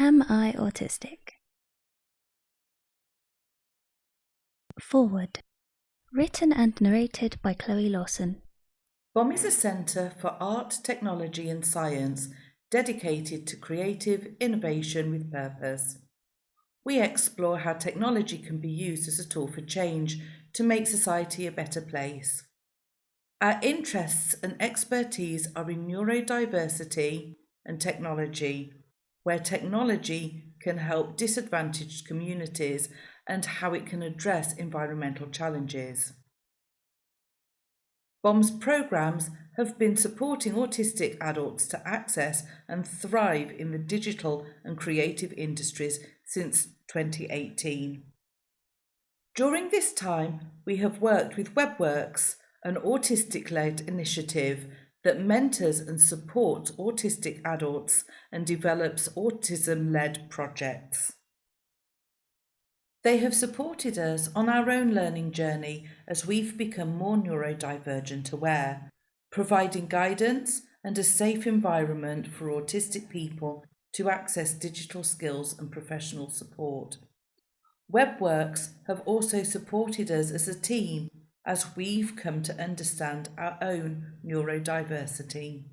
Am I Autistic? Forward. Written and narrated by Chloe Lawson. BOM is a centre for art, technology and science dedicated to creative innovation with purpose. We explore how technology can be used as a tool for change to make society a better place. Our interests and expertise are in neurodiversity and technology, where technology can help disadvantaged communities and how it can address environmental challenges. BOM's programmes have been supporting autistic adults to access and thrive in the digital and creative industries since 2018. During this time, we have worked with Webworks, an autistic-led initiative that mentors and supports autistic adults and develops autism-led projects. They have supported us on our own learning journey as we've become more neurodivergent aware, providing guidance and a safe environment for autistic people to access digital skills and professional support. Webworks have also supported us as a team as we've come to understand our own neurodiversity.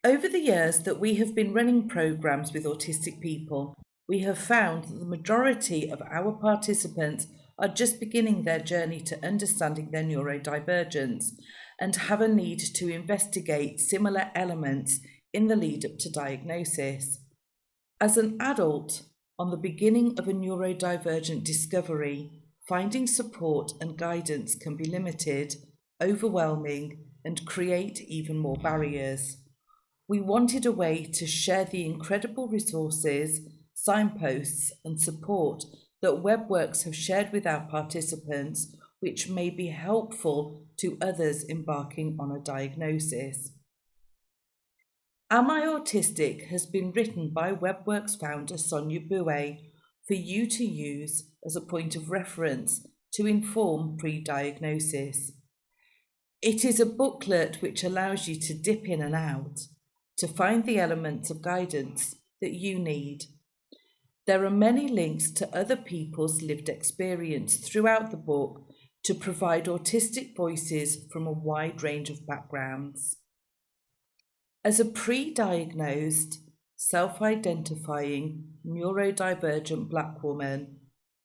Over the years that we have been running programs with autistic people, we have found that the majority of our participants are just beginning their journey to understanding their neurodivergence and have a need to investigate similar elements in the lead up to diagnosis. As an adult, on the beginning of a neurodivergent discovery, finding support and guidance can be limited, overwhelming, and create even more barriers. We wanted a way to share the incredible resources, signposts and support that Webworks have shared with our participants, which may be helpful to others embarking on a diagnosis. Am I Autistic has been written by Webworks founder Sonia Boué for you to use as a point of reference to inform pre-diagnosis. It is a booklet which allows you to dip in and out to find the elements of guidance that you need. There are many links to other people's lived experience throughout the book to provide autistic voices from a wide range of backgrounds. As a pre-diagnosed, self-identifying, neurodivergent Black woman,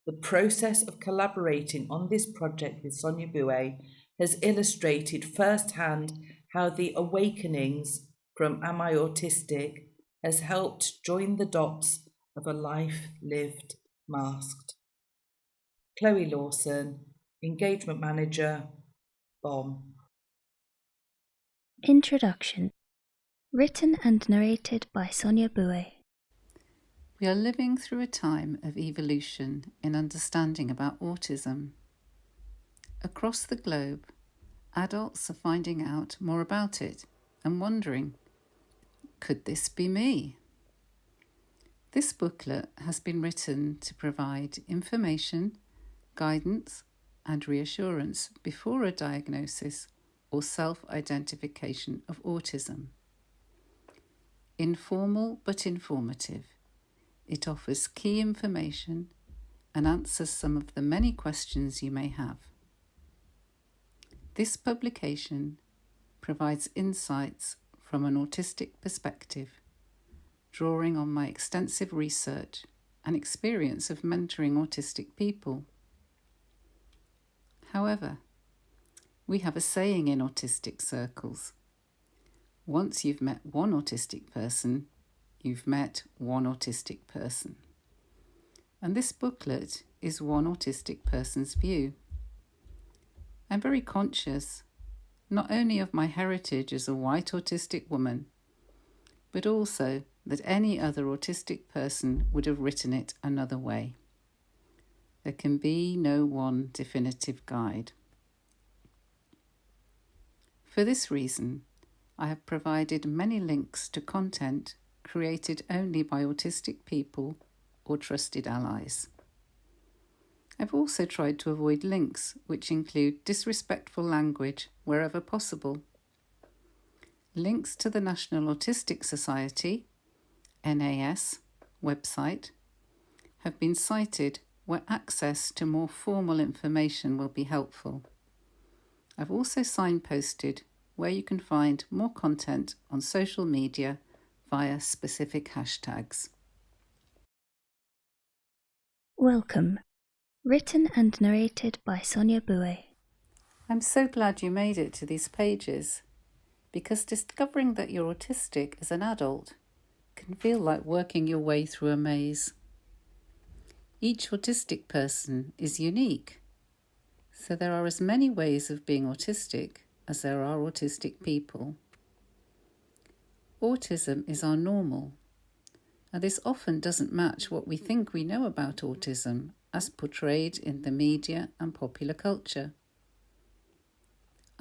the process of collaborating on this project with Sonia Boué has illustrated firsthand how the awakenings from Am I Autistic has helped join the dots of a life lived masked. Chloe Lawson, Engagement Manager, BOM. Introduction. Written and narrated by Sonia Boué. We are living through a time of evolution in understanding about autism. Across the globe, adults are finding out more about it and wondering, could this be me? This booklet has been written to provide information, guidance, and reassurance before a diagnosis or self-identification of autism. Informal but informative, it offers key information and answers some of the many questions you may have. This publication provides insights from an autistic perspective, drawing on my extensive research and experience of mentoring autistic people. However, we have a saying in autistic circles: once you've met one autistic person, you've met one autistic person. And this booklet is one autistic person's view. I'm very conscious not only of my heritage as a white autistic woman, but also that any other autistic person would have written it another way. There can be no one definitive guide. For this reason, I have provided many links to content created only by autistic people or trusted allies. I've also tried to avoid links which include disrespectful language wherever possible. Links to the National Autistic Society, NAS, website have been cited where access to more formal information will be helpful. I've also signposted where you can find more content on social media via specific hashtags. Welcome. Written and narrated by Sonia Boué. I'm so glad you made it to these pages, because discovering that you're autistic as an adult can feel like working your way through a maze. Each autistic person is unique, so there are as many ways of being autistic as there are autistic people. Autism is our normal, and this often doesn't match what we think we know about autism as portrayed in the media and popular culture.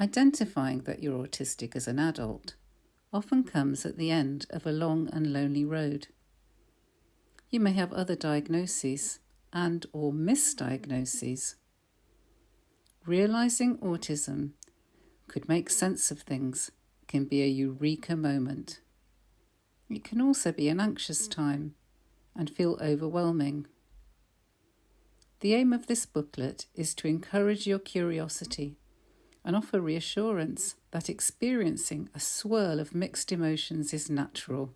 Identifying that you're autistic as an adult often comes at the end of a long and lonely road. You may have other diagnoses and or misdiagnoses. Realising autism could make sense of things can be a eureka moment. It can also be an anxious time and feel overwhelming. The aim of this booklet is to encourage your curiosity and offer reassurance that experiencing a swirl of mixed emotions is natural.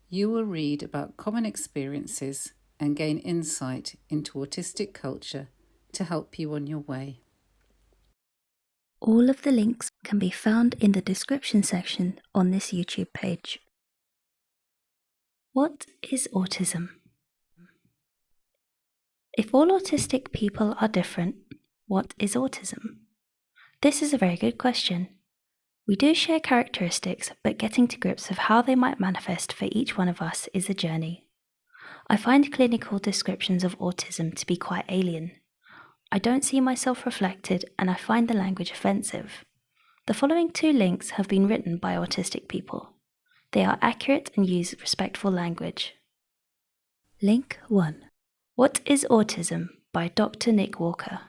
You will read about common experiences and gain insight into autistic culture to help you on your way. All of the links can be found in the description section on this YouTube page. What is autism? If all autistic people are different, what is autism? This is a very good question. We do share characteristics, but getting to grips with how they might manifest for each one of us is a journey. I find clinical descriptions of autism to be quite alien. I don't see myself reflected, and I find the language offensive. The following 2 links have been written by autistic people. They are accurate and use respectful language. Link 1. What is Autism? By Dr. Nick Walker.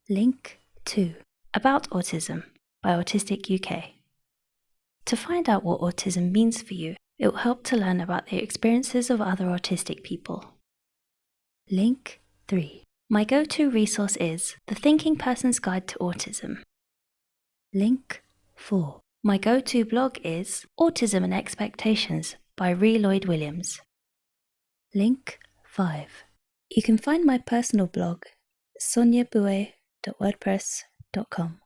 Link 2. About Autism by Autistic UK. To find out what autism means for you, it will help to learn about the experiences of other autistic people. Link 3. My go-to resource is The Thinking Person's Guide to Autism. Link 4. My go-to blog is Autism and Expectations by Ree Lloyd Williams. Link 5. You can find my personal blog, soniaboué.wordpress.com.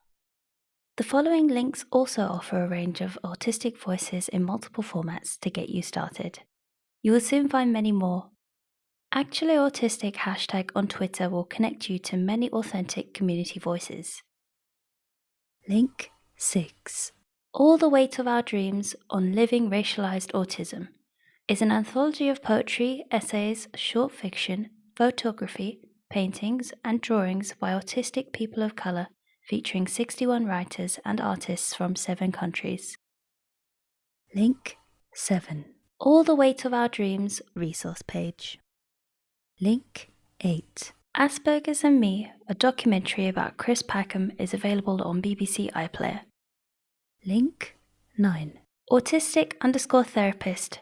The following links also offer a range of autistic voices in multiple formats to get you started. You will soon find many more. Actually Autistic hashtag on Twitter will connect you to many authentic community voices. Link 6. All the Weight of Our Dreams on Living Racialized Autism is an anthology of poetry, essays, short fiction, photography, paintings, and drawings by autistic people of colour, featuring 61 writers and artists from 7 countries. Link 7. All the Weight of Our Dreams resource page. Link 8. Asperger's and Me, a documentary about Chris Packham, is available on BBC iPlayer. Link 9. Autistic_therapist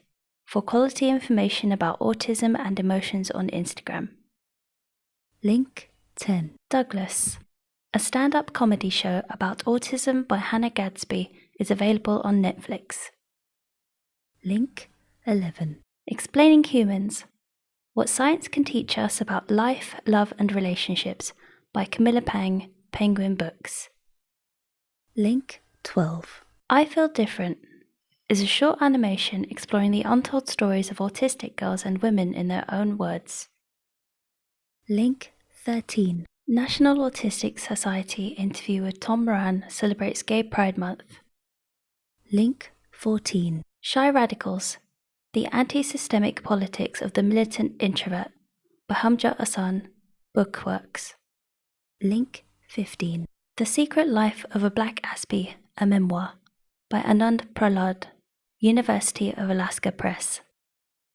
for quality information about autism and emotions on Instagram. Link 10. Douglas, a stand-up comedy show about autism by Hannah Gadsby, is available on Netflix. Link 11. Explaining Humans, What Science Can Teach Us About Life, Love and Relationships by Camilla Pang, Penguin Books. Link 12. I Feel Different is a short animation exploring the untold stories of autistic girls and women in their own words. Link 13. National Autistic Society interview with Tom Moran celebrates Gay Pride Month. Link 14. Shy Radicals, The Anti-Systemic Politics of the Militant Introvert by Hamja Hassan, Bookworks. Link 15. The Secret Life of a Black Aspie, a Memoir by Anand Prahlad, University of Alaska Press.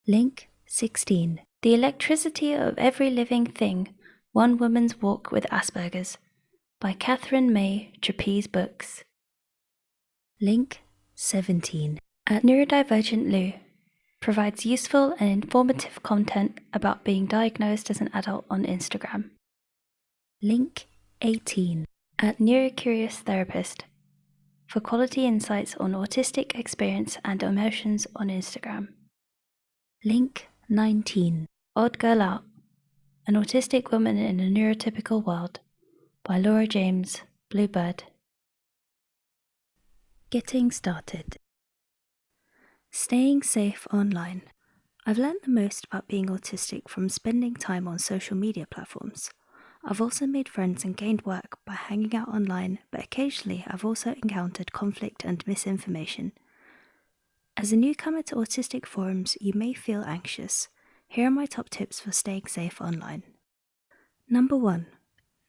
Link 16. The Electricity of Every Living Thing, One Woman's Walk with Asperger's by Catherine May Trapeze Books. Link 17. At Neurodivergent Lou, provides useful and informative content about being diagnosed as an adult on Instagram. Link 18 at Neurocurious Therapist for quality insights on autistic experience and emotions on Instagram. Link 19 Odd Girl Out, an autistic woman in a neurotypical world by Laura James, Bluebird. Getting started. Staying safe online. I've learned the most about being autistic from spending time on social media platforms. I've also made friends and gained work by hanging out online, but occasionally I've also encountered conflict and misinformation. As a newcomer to autistic forums, you may feel anxious. Here are my top tips for staying safe online. Number 1.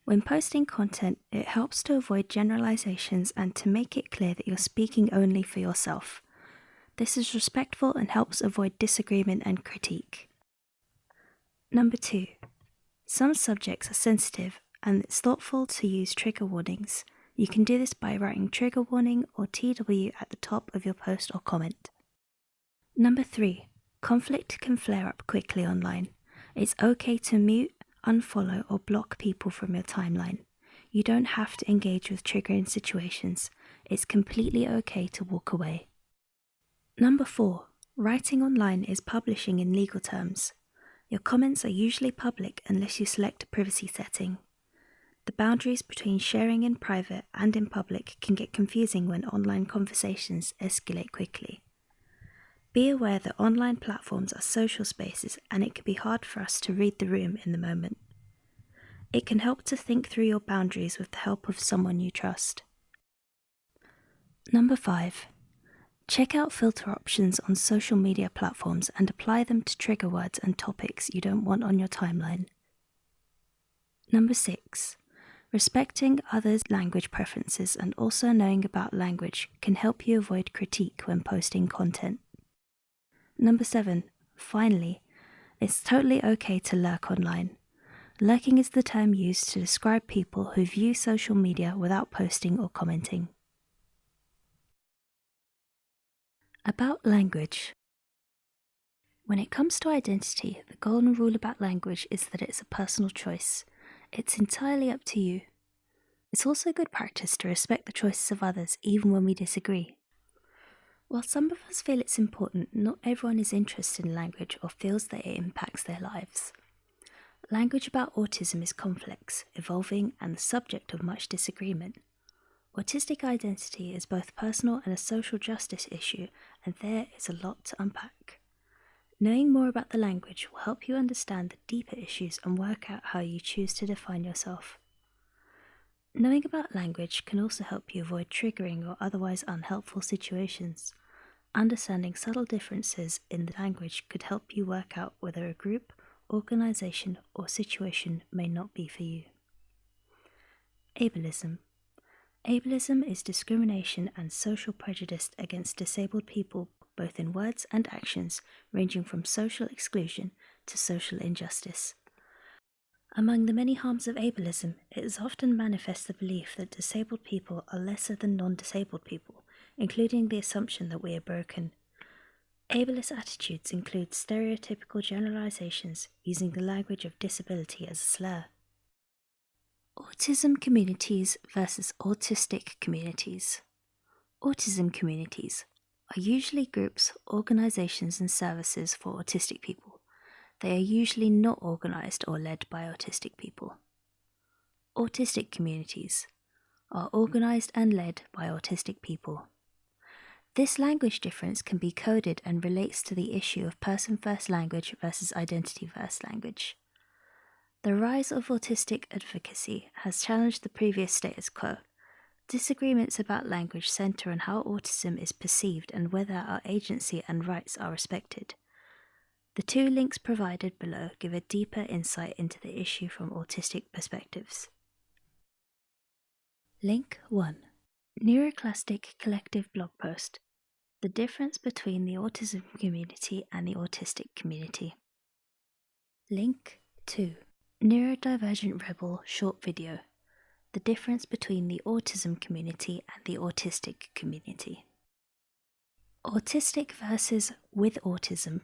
When posting content, it helps to avoid generalizations and to make it clear that you're speaking only for yourself. This is respectful and helps avoid disagreement and critique. Number 2. Some subjects are sensitive and it's thoughtful to use trigger warnings. You can do this by writing trigger warning or TW at the top of your post or comment. Number 3. Conflict can flare up quickly online. It's okay to mute, unfollow or block people from your timeline. You don't have to engage with triggering situations. It's completely okay to walk away. Number 4. Writing online is publishing in legal terms. Your comments are usually public unless you select a privacy setting. The boundaries between sharing in private and in public can get confusing when online conversations escalate quickly. Be aware that online platforms are social spaces and it can be hard for us to read the room in the moment. It can help to think through your boundaries with the help of someone you trust. Number 5. Check out filter options on social media platforms and apply them to trigger words and topics you don't want on your timeline. Number 6. Respecting others' language preferences and also knowing about language can help you avoid critique when posting content. Number 7. Finally, it's totally okay to lurk online. Lurking is the term used to describe people who view social media without posting or commenting. About language. When it comes to identity, the golden rule about language is that it's a personal choice. It's entirely up to you. It's also good practice to respect the choices of others even when we disagree. While some of us feel it's important, not everyone is interested in language or feels that it impacts their lives. Language about autism is complex, evolving, and the subject of much disagreement. Autistic identity is both personal and a social justice issue, and there is a lot to unpack. Knowing more about the language will help you understand the deeper issues and work out how you choose to define yourself. Knowing about language can also help you avoid triggering or otherwise unhelpful situations. Understanding subtle differences in the language could help you work out whether a group, organization, or situation may not be for you. Ableism. Ableism is discrimination and social prejudice against disabled people, both in words and actions, ranging from social exclusion to social injustice. Among the many harms of ableism, it is often manifest the belief that disabled people are lesser than non-disabled people, including the assumption that we are broken. Ableist attitudes include stereotypical generalizations using the language of disability as a slur. Autism communities versus autistic communities. Autism communities are usually groups, organizations, and services for autistic people. They are usually not organized or led by autistic people. Autistic communities are organized and led by autistic people. This language difference can be coded and relates to the issue of person-first language versus identity-first language. The rise of autistic advocacy has challenged the previous status quo. Disagreements about language center on how autism is perceived and whether our agency and rights are respected. The 2 links provided below give a deeper insight into the issue from autistic perspectives. Link 1. Neuroclastic Collective blog post. The difference between the autism community and the autistic community. Link 2. Neurodivergent Rebel short video. The difference between the autism community and the autistic community. Autistic versus with autism.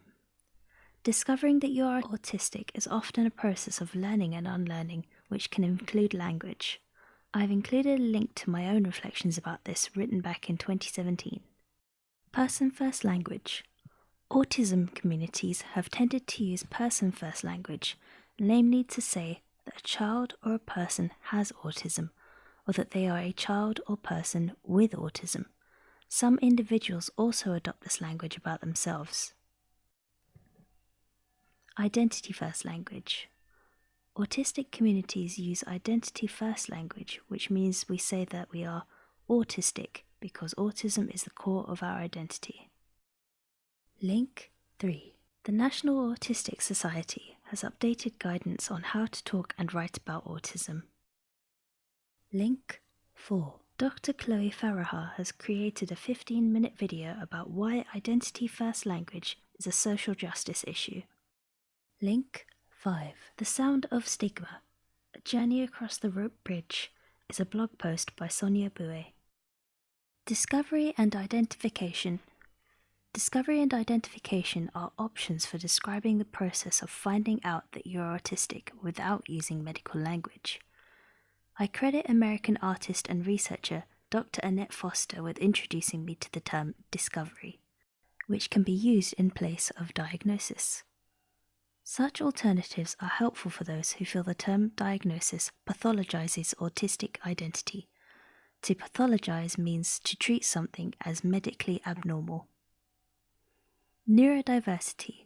Discovering that you are autistic is often a process of learning and unlearning, which can include language. I've included a link to my own reflections about this written back in 2017. Person-first language. Autism communities have tended to use person-first language, namely to say that a child or a person has autism, or that they are a child or person with autism. Some individuals also adopt this language about themselves. Identity-first language. Autistic communities use identity-first language, which means we say that we are autistic because autism is the core of our identity. Link 3. The National Autistic Society has updated guidance on how to talk and write about autism. Link 4. Dr. Chloe Farahar has created a 15-minute video about why identity-first language is a social justice issue. Link 5. The Sound of Stigma, A Journey Across the Rope Bridge, is a blog post by Sonia Boué. Discovery and identification. Discovery and identification are options for describing the process of finding out that you're autistic without using medical language. I credit American artist and researcher Dr. Annette Foster with introducing me to the term discovery, which can be used in place of diagnosis. Such alternatives are helpful for those who feel the term diagnosis pathologizes autistic identity. To pathologize means to treat something as medically abnormal. Neurodiversity.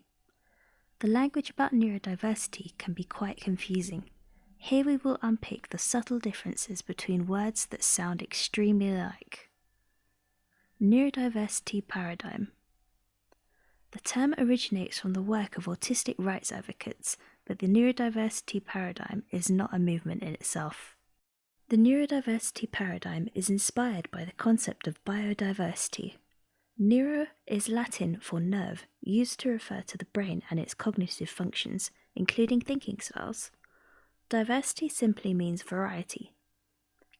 The language about neurodiversity can be quite confusing. Here we will unpick the subtle differences between words that sound extremely alike. Neurodiversity paradigm. The term originates from the work of autistic rights advocates, but the neurodiversity paradigm is not a movement in itself. The neurodiversity paradigm is inspired by the concept of biodiversity. Neuro is Latin for nerve, used to refer to the brain and its cognitive functions, including thinking styles. Diversity simply means variety.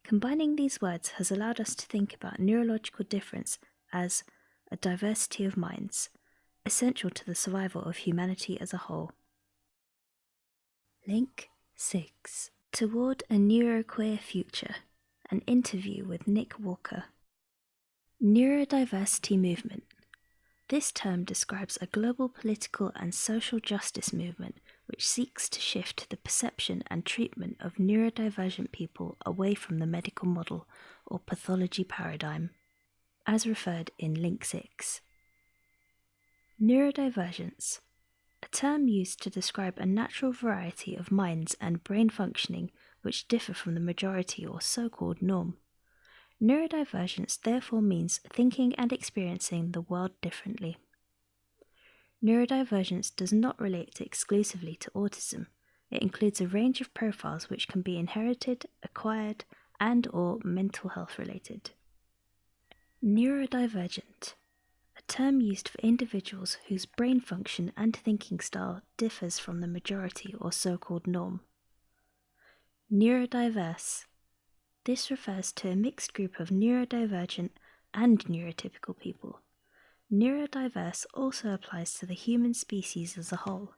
Combining these words has allowed us to think about neurological difference as a diversity of minds, essential to the survival of humanity as a whole. Link 6. Toward a Neuroqueer Future, an interview with Nick Walker. Neurodiversity movement. This term describes a global political and social justice movement which seeks to shift the perception and treatment of neurodivergent people away from the medical model or pathology paradigm, as referred in Link 6. Neurodivergence, a term used to describe a natural variety of minds and brain functioning which differ from the majority or so-called norm. Neurodivergence therefore means thinking and experiencing the world differently. Neurodivergence does not relate exclusively to autism. It includes a range of profiles which can be inherited, acquired, and/or mental health related. Neurodivergent, a term used for individuals whose brain function and thinking style differs from the majority or so-called norm. Neurodiverse. This refers to a mixed group of neurodivergent and neurotypical people. Neurodiverse also applies to the human species as a whole.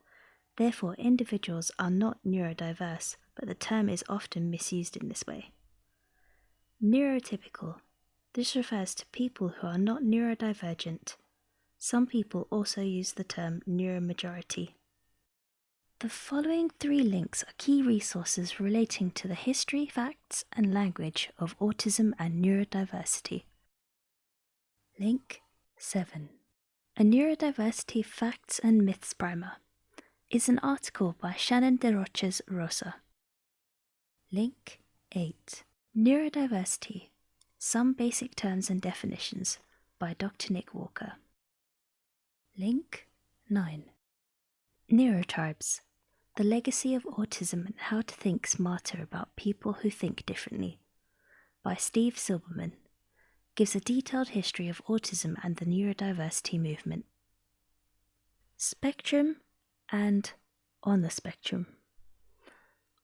Therefore, individuals are not neurodiverse, but the term is often misused in this way. Neurotypical. This refers to people who are not neurodivergent. Some people also use the term neuromajority. The following 3 links are key resources relating to the history, facts, and language of autism and neurodiversity. Link 7. A Neurodiversity Facts and Myths Primer is an article by Shannon de Roches Rosa. Link 8. Neurodiversity, Some Basic Terms and Definitions by Dr. Nick Walker. Link 9. Neurotypes, The Legacy of Autism and How to Think Smarter About People Who Think Differently by Steve Silberman, gives a detailed history of autism and the neurodiversity movement. Spectrum and On the Spectrum.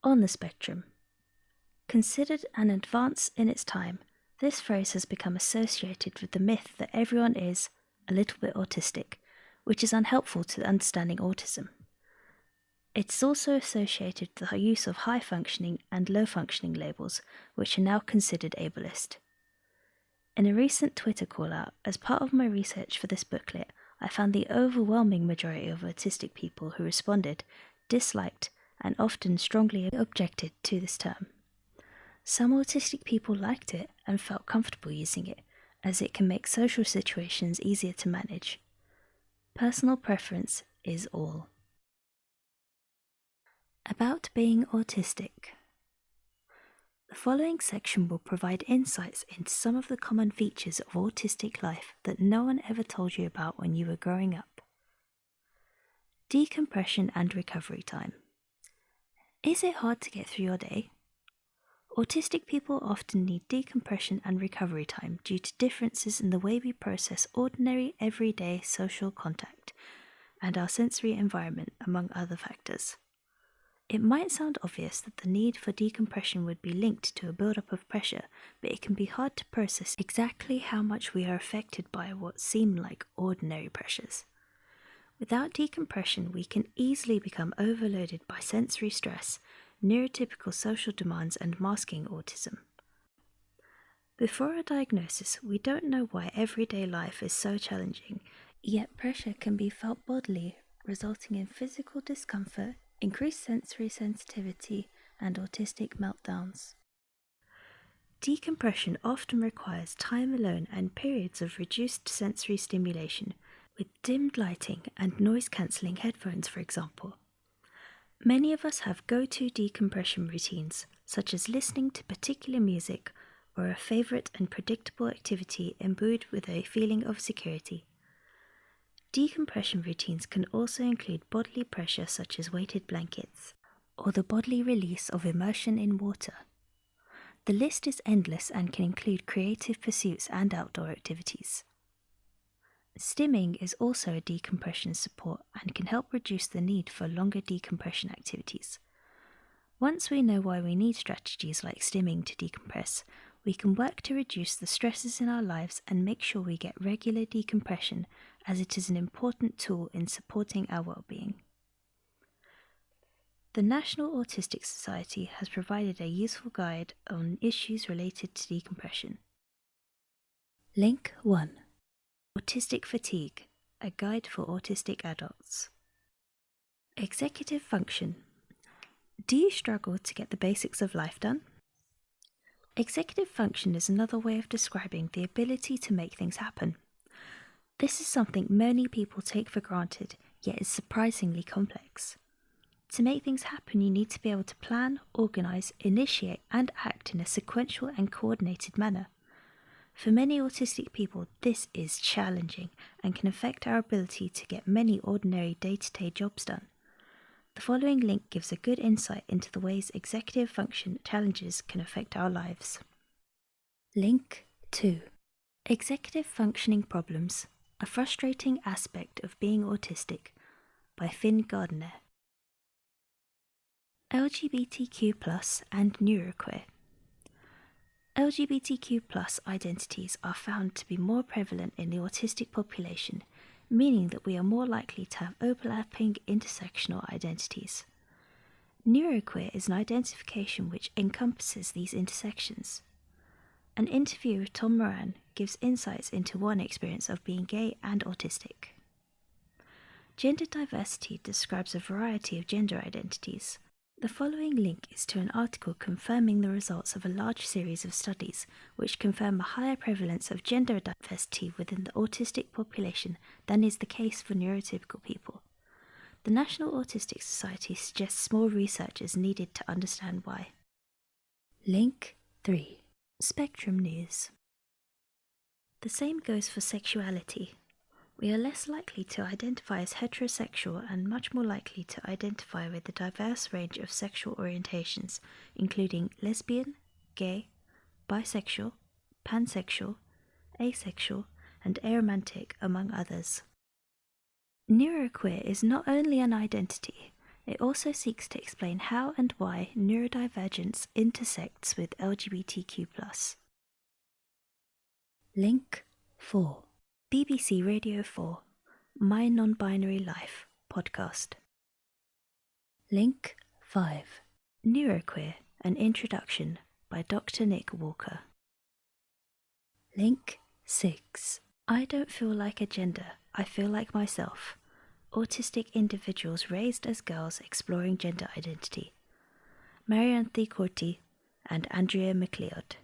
On the spectrum. Considered an advance in its time, this phrase has become associated with the myth that everyone is, a little bit autistic, which is unhelpful to understanding autism. It's also associated with the use of high-functioning and low-functioning labels, which are now considered ableist. In a recent Twitter call-out, as part of my research for this booklet, I found the overwhelming majority of autistic people who responded disliked and often strongly objected to this term. Some autistic people liked it and felt comfortable using it, as it can make social situations easier to manage. Personal preference is all. About being autistic. The following section will provide insights into some of the common features of autistic life that no one ever told you about when you were growing up. Decompression and recovery time. Is it hard to get through your day? Autistic people often need decompression and recovery time due to differences in the way we process ordinary, everyday social contact and our sensory environment, among other factors. It might sound obvious that the need for decompression would be linked to a build-up of pressure, but it can be hard to process exactly how much we are affected by what seem like ordinary pressures. Without decompression, we can easily become overloaded by sensory stress, neurotypical social demands, and masking autism. Before a diagnosis, we don't know why everyday life is so challenging, yet pressure can be felt bodily, resulting in physical discomfort, increased sensory sensitivity, and autistic meltdowns. Decompression often requires time alone and periods of reduced sensory stimulation, with dimmed lighting and noise-cancelling headphones, for example. Many of us have go-to decompression routines, such as listening to particular music or a favourite and predictable activity imbued with a feeling of security. Decompression routines can also include bodily pressure such as weighted blankets, or the bodily release of immersion in water. The list is endless and can include creative pursuits and outdoor activities. Stimming is also a decompression support and can help reduce the need for longer decompression activities. Once we know why we need strategies like stimming to decompress, we can work to reduce the stresses in our lives and make sure we get regular decompression, as it is an important tool in supporting our well-being. The National Autistic Society has provided a useful guide on issues related to decompression. Link 1. Autistic Fatigue, a guide for autistic adults. Executive function. Do you struggle to get the basics of life done? Executive function is another way of describing the ability to make things happen. This is something many people take for granted, yet is surprisingly complex. To make things happen, you need to be able to plan, organise, initiate, and act in a sequential and coordinated manner. For many autistic people, this is challenging and can affect our ability to get many ordinary day-to-day jobs done. The following link gives a good insight into the ways executive function challenges can affect our lives. Link 2. Executive Functioning Problems, a Frustrating Aspect of Being Autistic, by Finn Gardner. LGBTQ+ and neuroqueer. LGBTQ+ identities are found to be more prevalent in the autistic population, meaning that we are more likely to have overlapping intersectional identities. Neuroqueer is an identification which encompasses these intersections. An interview with Tom Moran gives insights into one experience of being gay and autistic. Gender diversity describes a variety of gender identities. The following link is to an article confirming the results of a large series of studies which confirm a higher prevalence of gender diversity within the autistic population than is the case for neurotypical people. The National Autistic Society suggests more research is needed to understand why. Link 3. Spectrum News. The same goes for sexuality. We are less likely to identify as heterosexual and much more likely to identify with a diverse range of sexual orientations, including lesbian, gay, bisexual, pansexual, asexual, and aromantic, among others. Neuroqueer is not only an identity, it also seeks to explain how and why neurodivergence intersects with LGBTQ+. Link 4. BBC Radio 4, My Non-Binary Life podcast. Link 5, Neuroqueer, An Introduction by Dr. Nick Walker. Link 6, I Don't Feel Like a Gender, I Feel Like Myself. Autistic Individuals Raised as Girls Exploring Gender Identity. Marianne Corti and Andrea McLeod.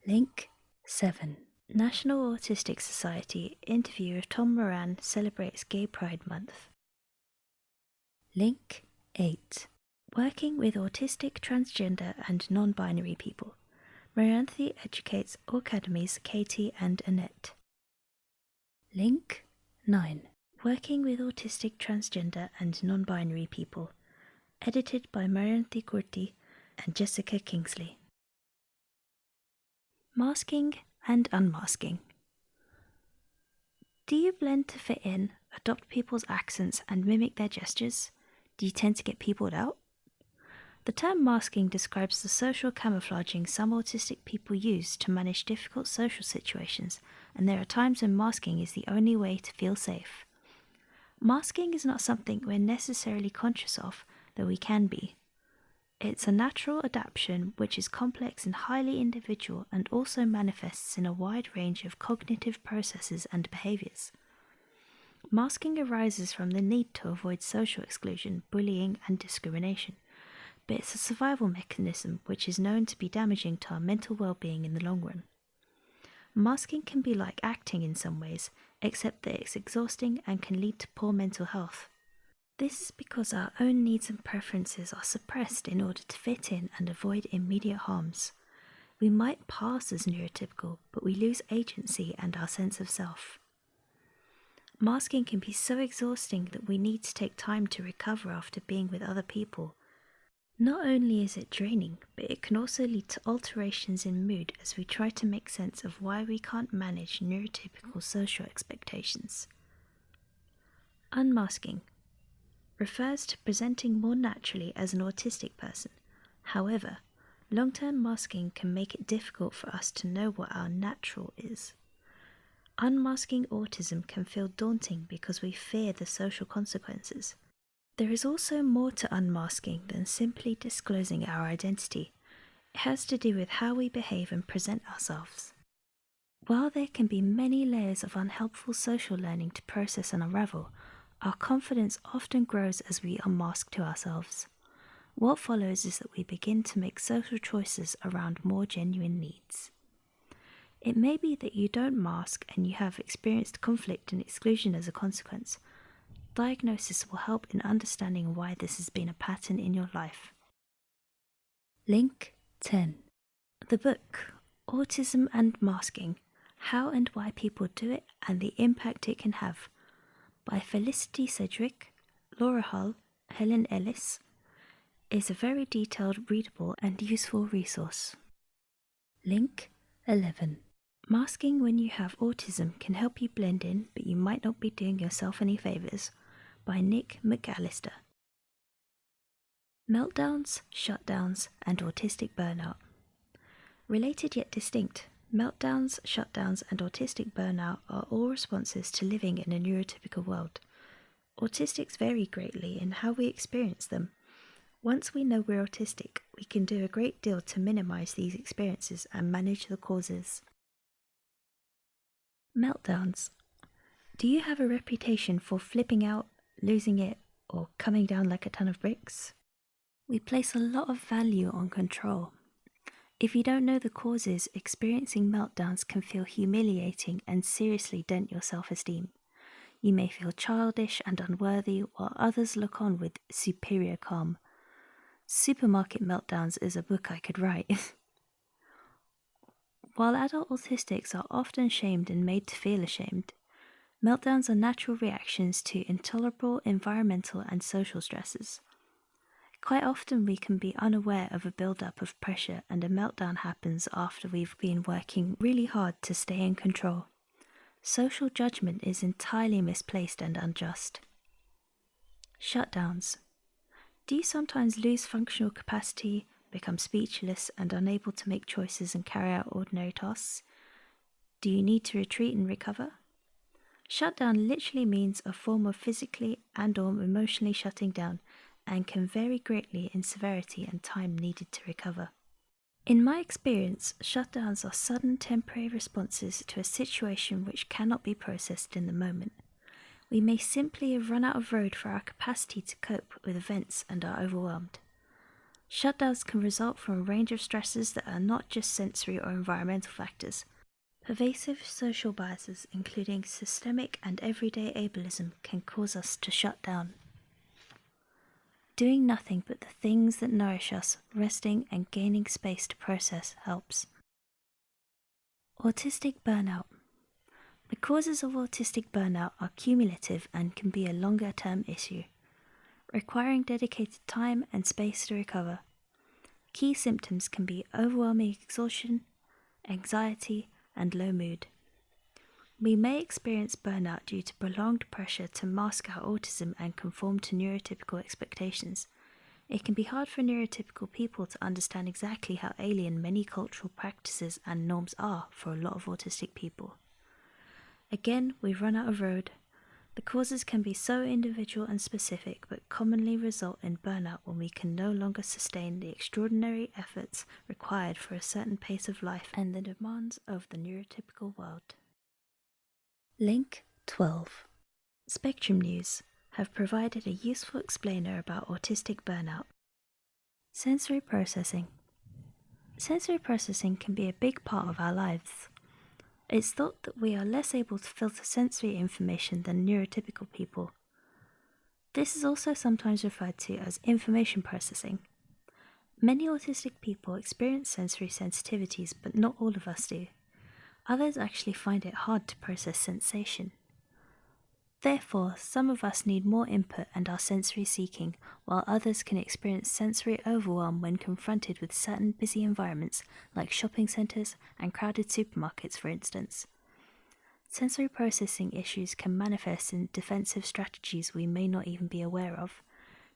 Link 7, National Autistic Society interview of Tom Moran celebrates Gay Pride Month. Link 8, Working with Autistic, Transgender and Non-Binary People. Marianthe educates Academies Katie and Annette. Link 9, Working with Autistic, Transgender and Non-Binary People. Edited by Marianne Corti and Jessica Kingsley. Masking and unmasking. Do you blend to fit in, adopt people's accents and mimic their gestures? Do you tend to get peopled out? The term masking describes the social camouflaging some autistic people use to manage difficult social situations, and there are times when masking is the only way to feel safe. Masking is not something we're necessarily conscious of, though we can be. It's a natural adaptation which is complex and highly individual and also manifests in a wide range of cognitive processes and behaviours. Masking arises from the need to avoid social exclusion, bullying and discrimination, but it's a survival mechanism which is known to be damaging to our mental well-being in the long run. Masking can be like acting in some ways, except that it's exhausting and can lead to poor mental health. This is because our own needs and preferences are suppressed in order to fit in and avoid immediate harms. We might pass as neurotypical, but we lose agency and our sense of self. Masking can be so exhausting that we need to take time to recover after being with other people. Not only is it draining, but it can also lead to alterations in mood as we try to make sense of why we can't manage neurotypical social expectations. Unmasking refers to presenting more naturally as an autistic person. However, long-term masking can make it difficult for us to know what our natural is. Unmasking autism can feel daunting because we fear the social consequences. There is also more to unmasking than simply disclosing our identity. It has to do with how we behave and present ourselves. While there can be many layers of unhelpful social learning to process and unravel, our confidence often grows as we unmask to ourselves. What follows is that we begin to make social choices around more genuine needs. It may be that you don't mask and you have experienced conflict and exclusion as a consequence. Diagnosis will help in understanding why this has been a pattern in your life. Link 10. The book, Autism and Masking, How and Why People Do It and the Impact It Can Have, by Felicity Sedgwick, Laura Hull, Helen Ellis, is a very detailed, readable and useful resource. Link 11. Masking when you have autism can help you blend in, but you might not be doing yourself any favours, by Nick McAllister. Meltdowns, shutdowns, and autistic burnout. Related yet distinct, meltdowns, shutdowns, and autistic burnout are all responses to living in a neurotypical world. Autistics vary greatly in how we experience them. Once we know we're autistic, we can do a great deal to minimize these experiences and manage the causes. Meltdowns. Do you have a reputation for flipping out, losing it, or coming down like a ton of bricks? We place a lot of value on control. If you don't know the causes, experiencing meltdowns can feel humiliating and seriously dent your self-esteem. You may feel childish and unworthy while others look on with superior calm. Supermarket Meltdowns is a book I could write. While adult autistics are often shamed and made to feel ashamed, meltdowns are natural reactions to intolerable environmental and social stresses. Quite often we can be unaware of a build-up of pressure, and a meltdown happens after we've been working really hard to stay in control. Social judgment is entirely misplaced and unjust. Shutdowns. Do you sometimes lose functional capacity, become speechless and unable to make choices and carry out ordinary tasks? Do you need to retreat and recover? Shutdown literally means a form of physically and/or emotionally shutting down and can vary greatly in severity and time needed to recover. In my experience, shutdowns are sudden temporary responses to a situation which cannot be processed in the moment. We may simply have run out of road for our capacity to cope with events and are overwhelmed. Shutdowns can result from a range of stresses that are not just sensory or environmental factors. Pervasive social biases, including systemic and everyday ableism, can cause us to shut down. Doing nothing but the things that nourish us, resting and gaining space to process helps. Autistic burnout. The causes of autistic burnout are cumulative and can be a longer-term issue, requiring dedicated time and space to recover. Key symptoms can be overwhelming exhaustion, anxiety, and low mood. We may experience burnout due to prolonged pressure to mask our autism and conform to neurotypical expectations. It can be hard for neurotypical people to understand exactly how alien many cultural practices and norms are for a lot of autistic people. Again, we've run out of road. The causes can be so individual and specific, but commonly result in burnout when we can no longer sustain the extraordinary efforts required for a certain pace of life and the demands of the neurotypical world. Link 12. Spectrum News have provided a useful explainer about autistic burnout. Sensory processing. Sensory processing can be a big part of our lives. It's thought that we are less able to filter sensory information than neurotypical people. This is also sometimes referred to as information processing. Many autistic people experience sensory sensitivities, but not all of us do. Others actually find it hard to process sensation. Therefore, some of us need more input and are sensory seeking, while others can experience sensory overwhelm when confronted with certain busy environments like shopping centres and crowded supermarkets, for instance. Sensory processing issues can manifest in defensive strategies we may not even be aware of.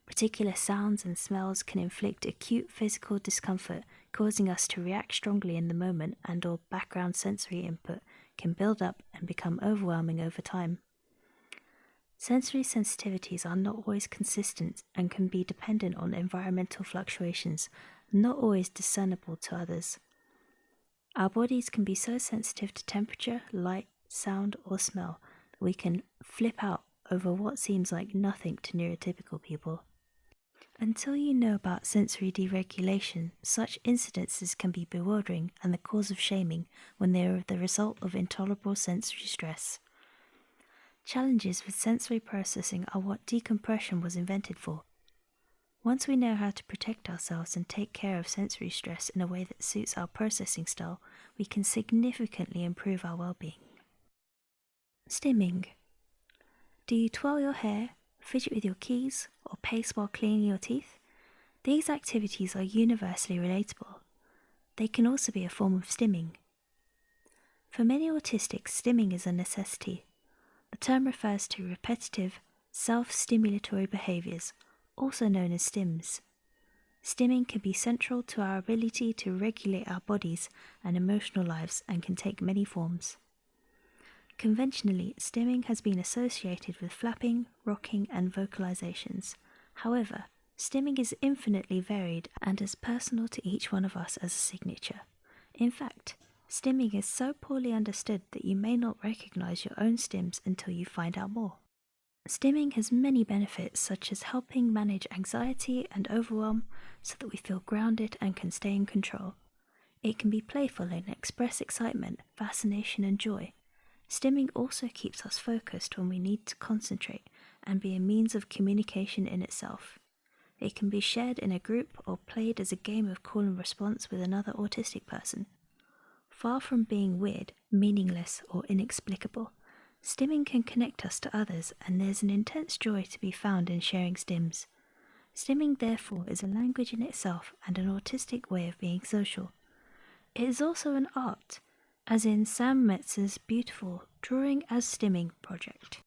Particular sounds and smells can inflict acute physical discomfort, causing us to react strongly in the moment, and/or background sensory input can build up and become overwhelming over time. Sensory sensitivities are not always consistent and can be dependent on environmental fluctuations, not always discernible to others. Our bodies can be so sensitive to temperature, light, sound, or smell that we can flip out over what seems like nothing to neurotypical people. Until you know about sensory deregulation, such incidences can be bewildering and the cause of shaming when they are the result of intolerable sensory stress. Challenges with sensory processing are what decompression was invented for. Once we know how to protect ourselves and take care of sensory stress in a way that suits our processing style, we can significantly improve our well-being. Stimming. Do you twirl your hair, fidget with your keys, or pace while cleaning your teeth? These activities are universally relatable. They can also be a form of stimming. For many autistics, stimming is a necessity. The term refers to repetitive, self-stimulatory behaviours, also known as stims. Stimming can be central to our ability to regulate our bodies and emotional lives and can take many forms. Conventionally, stimming has been associated with flapping, rocking, and vocalizations. However, stimming is infinitely varied and as personal to each one of us as a signature. In fact, stimming is so poorly understood that you may not recognize your own stims until you find out more. Stimming has many benefits, such as helping manage anxiety and overwhelm so that we feel grounded and can stay in control. It can be playful and express excitement, fascination, and joy. Stimming also keeps us focused when we need to concentrate and be a means of communication in itself. It can be shared in a group or played as a game of call and response with another autistic person. Far from being weird, meaningless, or inexplicable, stimming can connect us to others, and there's an intense joy to be found in sharing stims. Stimming, therefore, is a language in itself and an autistic way of being social. It is also an art, as in Sam Metz's beautiful Drawing as Stimming project.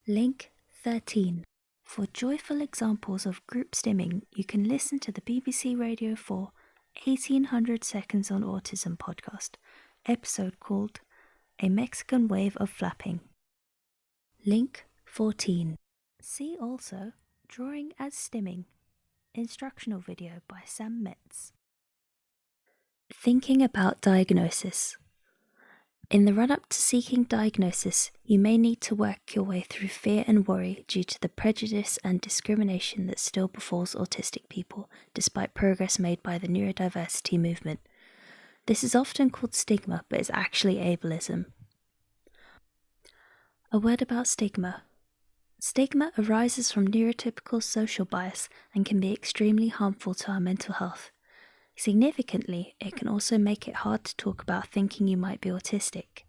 Link 13. For joyful examples of group stimming, you can listen to the BBC Radio 4 1800 Seconds on Autism podcast, episode called A Mexican Wave of Flapping. Link 14. See also Drawing as Stimming, instructional video by Sam Metz. Thinking about diagnosis. In the run-up to seeking diagnosis, you may need to work your way through fear and worry due to the prejudice and discrimination that still befalls autistic people, despite progress made by the neurodiversity movement. This is often called stigma, but is actually ableism. A word about stigma. Stigma arises from neurotypical social bias and can be extremely harmful to our mental health. Significantly, it can also make it hard to talk about thinking you might be autistic.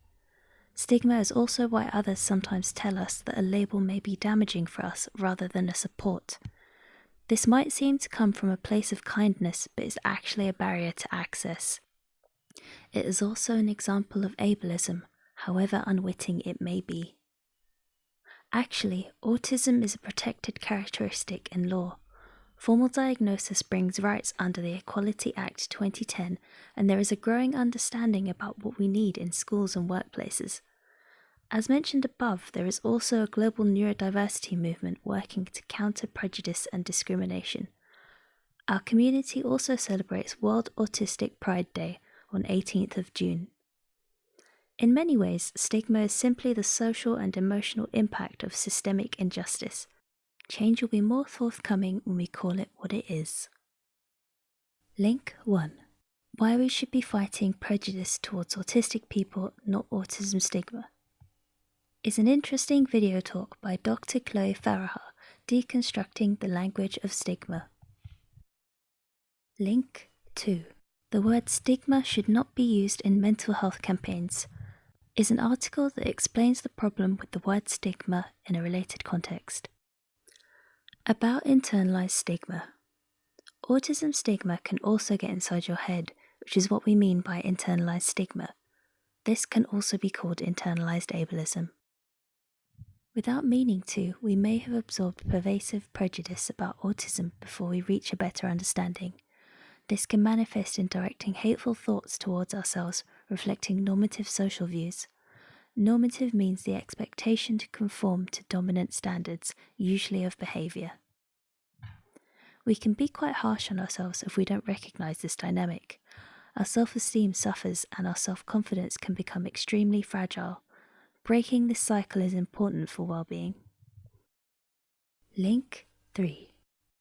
Stigma is also why others sometimes tell us that a label may be damaging for us rather than a support. This might seem to come from a place of kindness, but is actually a barrier to access. It is also an example of ableism, however unwitting it may be. Actually, autism is a protected characteristic in law. Formal diagnosis brings rights under the Equality Act 2010, and there is a growing understanding about what we need in schools and workplaces. As mentioned above, there is also a global neurodiversity movement working to counter prejudice and discrimination. Our community also celebrates World Autistic Pride Day on 18th of June. In many ways, stigma is simply the social and emotional impact of systemic injustice. Change will be more forthcoming when we call it what it is. Link 1. Why we should be fighting prejudice towards autistic people, not autism stigma, is an interesting video talk by Dr. Chloe Farahar, Deconstructing the Language of Stigma. Link 2. The word stigma should not be used in mental health campaigns, is an article that explains the problem with the word stigma in a related context. About internalized stigma. Autism stigma can also get inside your head, which is what we mean by internalized stigma. This can also be called internalized ableism. Without meaning to, we may have absorbed pervasive prejudice about autism before we reach a better understanding. This can manifest in directing hateful thoughts towards ourselves, reflecting normative social views. Normative means the expectation to conform to dominant standards, usually of behaviour. We can be quite harsh on ourselves if we don't recognise this dynamic. Our self-esteem suffers and our self-confidence can become extremely fragile. Breaking this cycle is important for well-being. Link 3.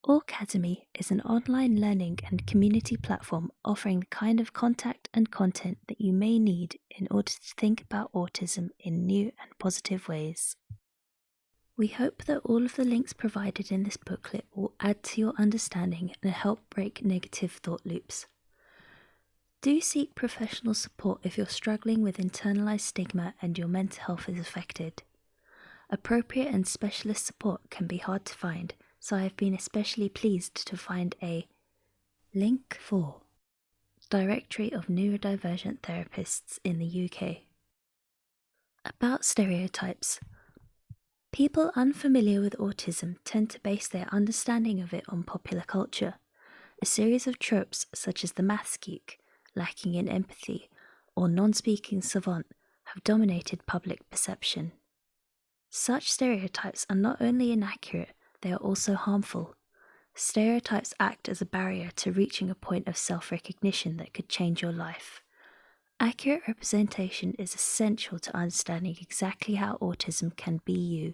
Academy is an online learning and community platform offering the kind of contact and content that you may need in order to think about autism in new and positive ways. We hope that all of the links provided in this booklet will add to your understanding and help break negative thought loops. Do seek professional support if you're struggling with internalized stigma and your mental health is affected. Appropriate and specialist support can be hard to find, so I have been especially pleased to find a Link 4. Directory of Neurodivergent Therapists in the UK. About stereotypes. People unfamiliar with autism tend to base their understanding of it on popular culture. A series of tropes such as the maths geek, lacking in empathy, or non-speaking savant have dominated public perception. Such stereotypes are not only inaccurate, they are also harmful. Stereotypes act as a barrier to reaching a point of self-recognition that could change your life. Accurate representation is essential to understanding exactly how autism can be you.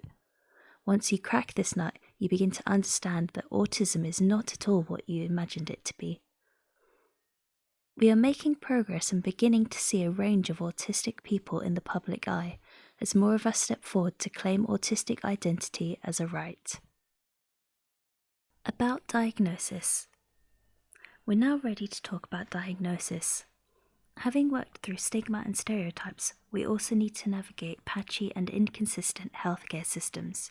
Once you crack this nut, you begin to understand that autism is not at all what you imagined it to be. We are making progress and beginning to see a range of autistic people in the public eye, as more of us step forward to claim autistic identity as a right. About diagnosis. We're now ready to talk about diagnosis. Having worked through stigma and stereotypes, we also need to navigate patchy and inconsistent healthcare systems.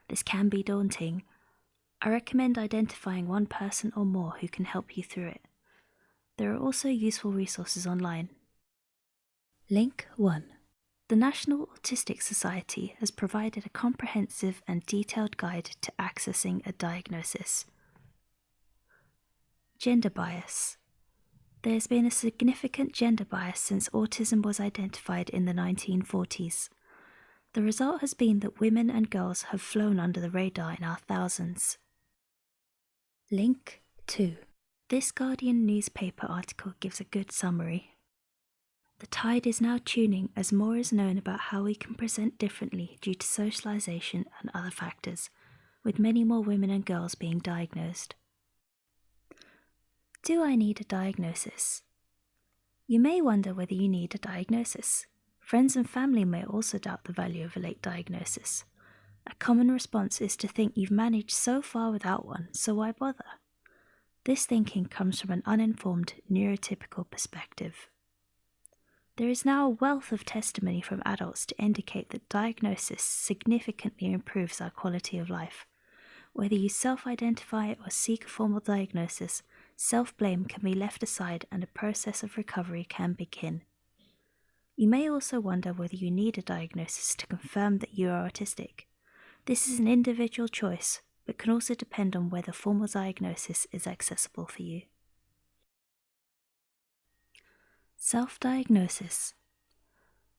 This can be daunting. I recommend identifying one person or more who can help you through it. There are also useful resources online. Link 1. The National Autistic Society has provided a comprehensive and detailed guide to accessing a diagnosis. Gender bias. There has been a significant gender bias since autism was identified in the 1940s. The result has been that women and girls have flown under the radar in our thousands. Link 2. This Guardian newspaper article gives a good summary. The tide is now tuning as more is known about how we can present differently due to socialization and other factors, with many more women and girls being diagnosed. Do I need a diagnosis? You may wonder whether you need a diagnosis. Friends and family may also doubt the value of a late diagnosis. A common response is to think you've managed so far without one, so why bother? This thinking comes from an uninformed, neurotypical perspective. There is now a wealth of testimony from adults to indicate that diagnosis significantly improves our quality of life. Whether you self-identify or seek a formal diagnosis, self-blame can be left aside and a process of recovery can begin. You may also wonder whether you need a diagnosis to confirm that you are autistic. This is an individual choice, but can also depend on whether formal diagnosis is accessible for you. Self-diagnosis.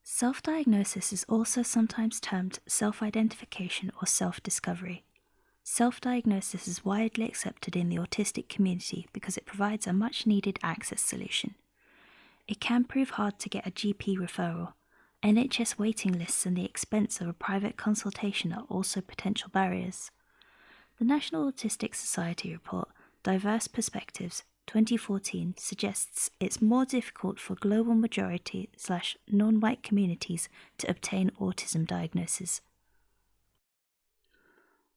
Self-diagnosis is also sometimes termed self-identification or self-discovery. Self-diagnosis is widely accepted in the autistic community because it provides a much-needed access solution. It can prove hard to get a GP referral. NHS waiting lists and the expense of a private consultation are also potential barriers. The National Autistic Society report, Diverse Perspectives, 2014 suggests it's more difficult for global majority/non-white communities to obtain autism diagnoses.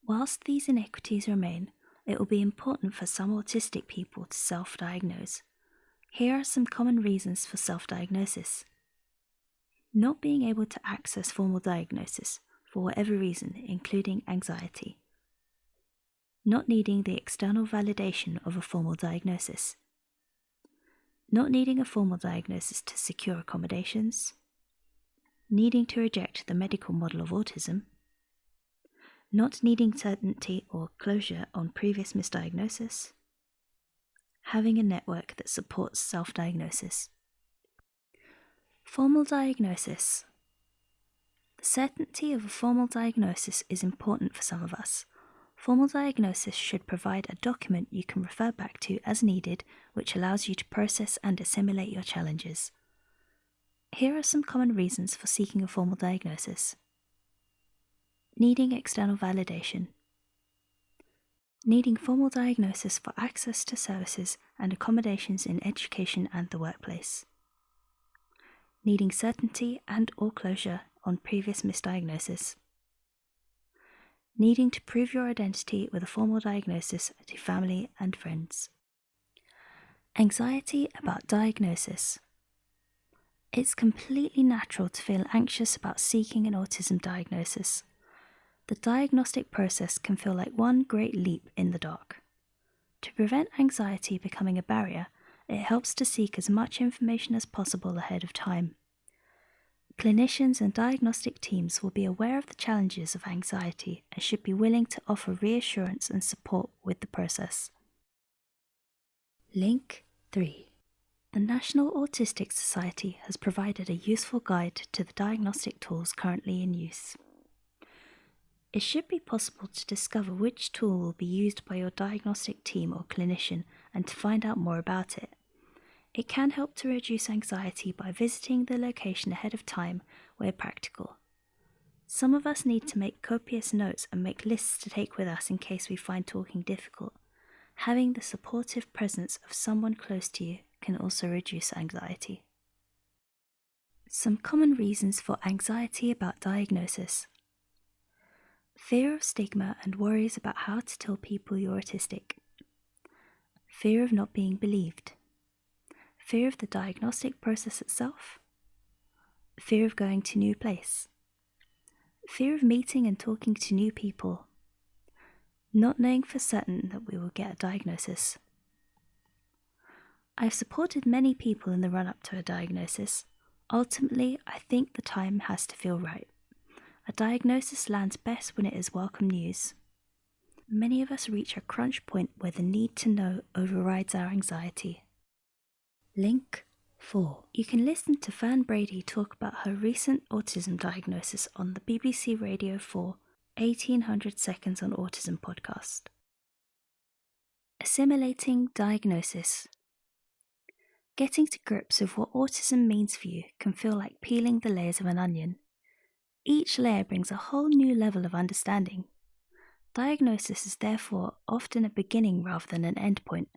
Whilst these inequities remain, it will be important for some autistic people to self-diagnose. Here are some common reasons for self-diagnosis. Not being able to access formal diagnosis for whatever reason, including anxiety. Not needing the external validation of a formal diagnosis. Not needing a formal diagnosis to secure accommodations. Needing to reject the medical model of autism. Not needing certainty or closure on previous misdiagnosis. Having a network that supports self-diagnosis. Formal diagnosis. The certainty of a formal diagnosis is important for some of us. Formal diagnosis should provide a document you can refer back to as needed, which allows you to process and assimilate your challenges. Here are some common reasons for seeking a formal diagnosis. Needing external validation. Needing formal diagnosis for access to services and accommodations in education and the workplace. Needing certainty and/or closure on previous misdiagnosis. Needing to prove your identity with a formal diagnosis to family and friends. Anxiety about diagnosis. It's completely natural to feel anxious about seeking an autism diagnosis. The diagnostic process can feel like one great leap in the dark. To prevent anxiety becoming a barrier, it helps to seek as much information as possible ahead of time. Clinicians and diagnostic teams will be aware of the challenges of anxiety and should be willing to offer reassurance and support with the process. Link 3. The National Autistic Society has provided a useful guide to the diagnostic tools currently in use. It should be possible to discover which tool will be used by your diagnostic team or clinician and to find out more about it. It can help to reduce anxiety by visiting the location ahead of time where practical. Some of us need to make copious notes and make lists to take with us in case we find talking difficult. Having the supportive presence of someone close to you can also reduce anxiety. Some common reasons for anxiety about diagnosis. Fear of stigma and worries about how to tell people you're autistic. Fear of not being believed. Fear of the diagnostic process itself. Fear of going to a new place. Fear of meeting and talking to new people. Not knowing for certain that we will get a diagnosis. I've supported many people in the run-up to a diagnosis. Ultimately, I think the time has to feel right. A diagnosis lands best when it is welcome news. Many of us reach a crunch point where the need to know overrides our anxiety. Link 4. You can listen to Fern Brady talk about her recent autism diagnosis on the BBC Radio 4 1800 Seconds on Autism podcast. Assimilating diagnosis. Getting to grips with what autism means for you can feel like peeling the layers of an onion. Each layer brings a whole new level of understanding. Diagnosis is therefore often a beginning rather than an end point.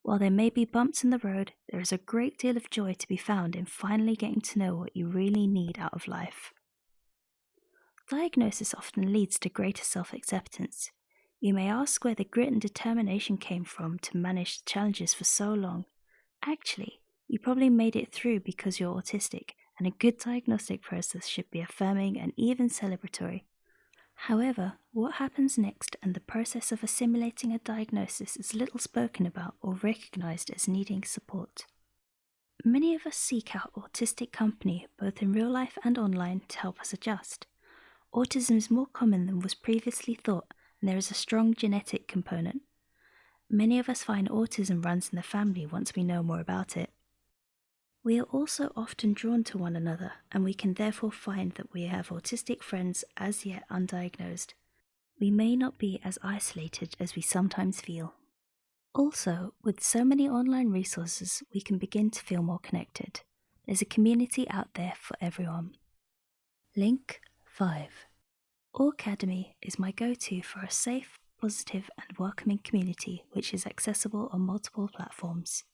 While there may be bumps in the road, there is a great deal of joy to be found in finally getting to know what you really need out of life. Diagnosis often leads to greater self-acceptance. You may ask where the grit and determination came from to manage challenges for so long. Actually, you probably made it through because you're autistic, and a good diagnostic process should be affirming and even celebratory. However, what happens next and the process of assimilating a diagnosis is little spoken about or recognized as needing support. Many of us seek out autistic company, both in real life and online, to help us adjust. Autism is more common than was previously thought, and there is a strong genetic component. Many of us find autism runs in the family once we know more about it. We are also often drawn to one another, and we can therefore find that we have autistic friends as yet undiagnosed. We may not be as isolated as we sometimes feel. Also, with so many online resources, we can begin to feel more connected. There's a community out there for everyone. Link 5. Academy is my go-to for a safe, positive and welcoming community which is accessible on multiple platforms.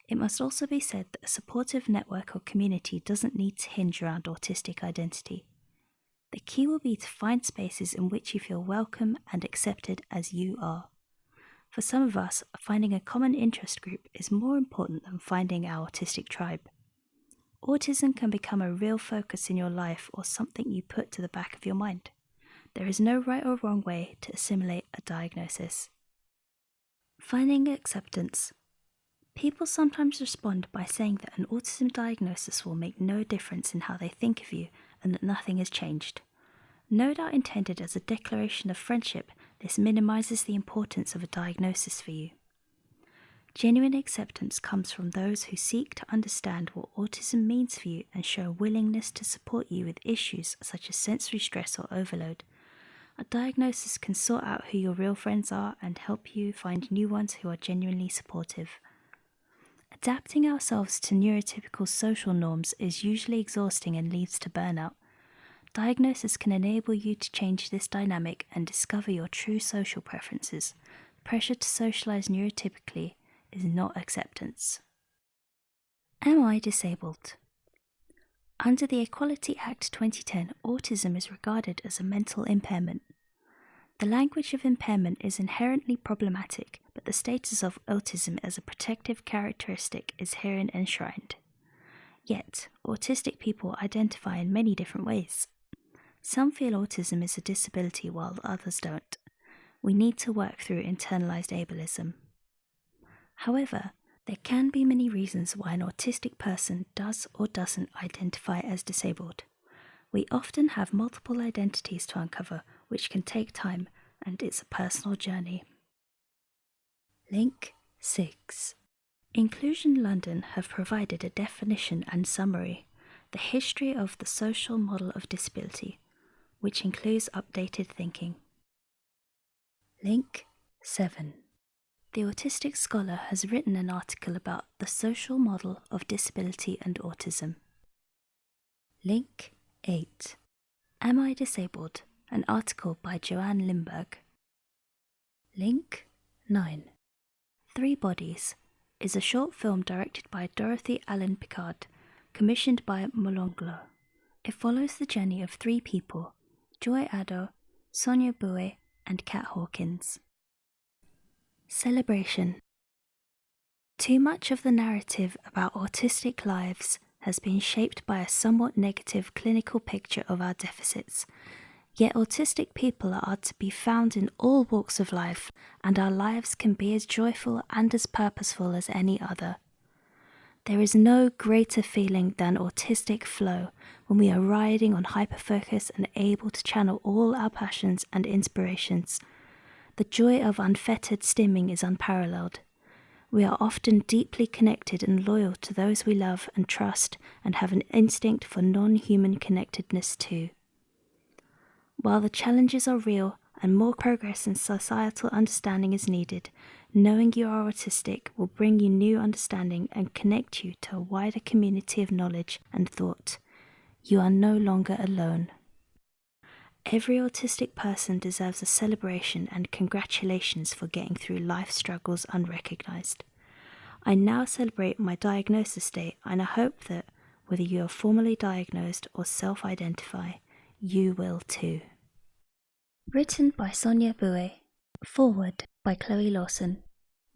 It must also be said that a supportive network or community doesn't need to hinge around autistic identity. The key will be to find spaces in which you feel welcome and accepted as you are. For some of us, finding a common interest group is more important than finding our autistic tribe. Autism can become a real focus in your life or something you put to the back of your mind. There is no right or wrong way to assimilate a diagnosis. Finding acceptance. People sometimes respond by saying that an autism diagnosis will make no difference in how they think of you and that nothing has changed. No doubt intended as a declaration of friendship, this minimizes the importance of a diagnosis for you. Genuine acceptance comes from those who seek to understand what autism means for you and show a willingness to support you with issues such as sensory stress or overload. A diagnosis can sort out who your real friends are and help you find new ones who are genuinely supportive. Adapting ourselves to neurotypical social norms is usually exhausting and leads to burnout. Diagnosis can enable you to change this dynamic and discover your true social preferences. Pressure to socialize neurotypically is not acceptance. Am I disabled? Under the Equality Act 2010, autism is regarded as a mental impairment. The language of impairment is inherently problematic, but the status of autism as a protective characteristic is herein enshrined. Yet, autistic people identify in many different ways. Some feel autism is a disability while others don't. We need to work through internalized ableism. However, there can be many reasons why an autistic person does or doesn't identify as disabled. We often have multiple identities to uncover, which can take time, and it's a personal journey. Link 6. Inclusion London have provided a definition and summary, the history of the social model of disability, which includes updated thinking. Link 7. The Autistic Scholar has written an article about the social model of disability and autism. Link 8. Am I Disabled? An article by Joanne Limburg. Link 9. 3 Bodies is a short film directed by Dorothy Allen Picard, commissioned by Molonglo. It follows the journey of 3 people, Joy Addo, Sonia Boué, and Kat Hawkins. Celebration. Too much of the narrative about autistic lives has been shaped by a somewhat negative clinical picture of our deficits. Yet autistic people are to be found in all walks of life, and our lives can be as joyful and as purposeful as any other. There is no greater feeling than autistic flow, when we are riding on hyperfocus and able to channel all our passions and inspirations. The joy of unfettered stimming is unparalleled. We are often deeply connected and loyal to those we love and trust, and have an instinct for non-human connectedness too. While the challenges are real and more progress in societal understanding is needed, knowing you are autistic will bring you new understanding and connect you to a wider community of knowledge and thought. You are no longer alone. Every autistic person deserves a celebration and congratulations for getting through life struggles unrecognized. I now celebrate my diagnosis day, and I hope that, whether you are formally diagnosed or self-identify, you will too. Written by Sonia Boué. Foreword by Chloe Lawson.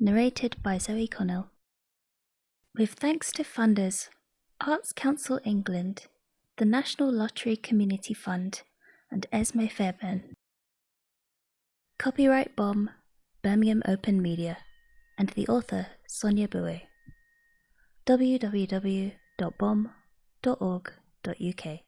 Narrated by Zoe Connell. With thanks to funders, Arts Council England, the National Lottery Community Fund, and Esme Fairbairn. Copyright Bomb, Birmingham Open Media, and the author Sonia Boué. www.bomb.org.uk